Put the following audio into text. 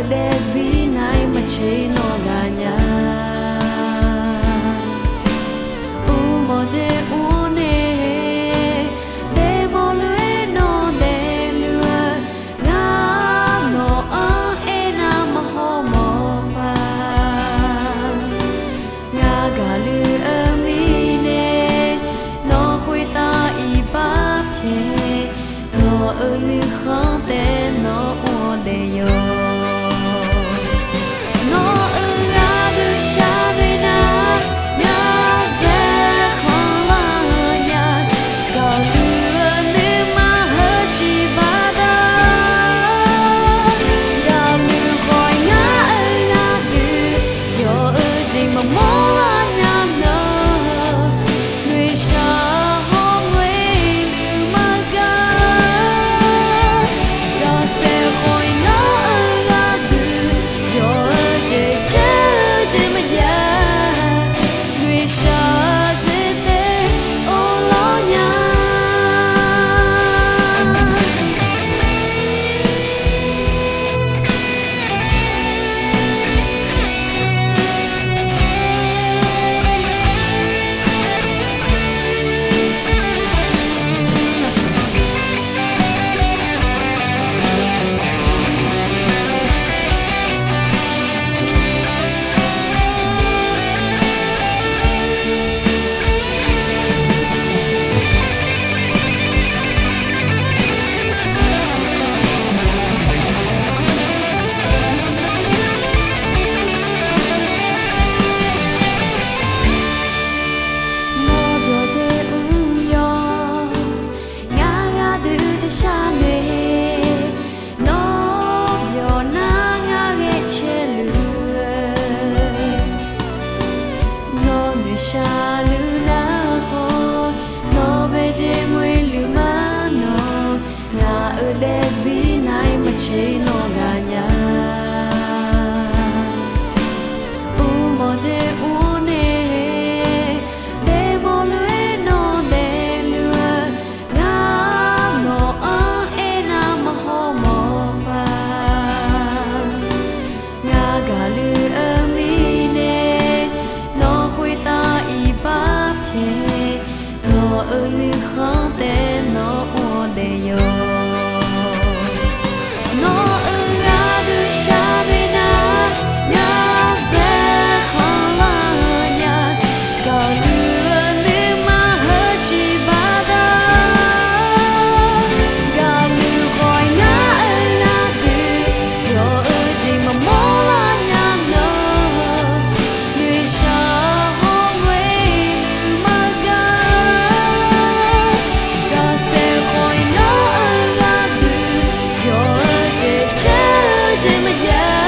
để gì này mà chỉ nó gà nhà một chế nè để một lưỡi nó để lừa ngã nó nam hồ mò pa ngã gà lừa mi nè nó khui ta y bắp chè nó lư khó tên nó để yo Sha luna ho no beje mui luma no na de zi nai ma che no ga nya mo je ne de mo lue no de lua na no na ma ho mo pa na ga lu mi ne no khui ta bắp chè nó lư khó tên nó để yo nó ra đưa xa bên na nhà sẽ khó là nhà cả lừa nếu mà hơi chỉ ba da cả lừa khỏi ngã là từ yo chỉ mà mò là nhà nó người xa yeah.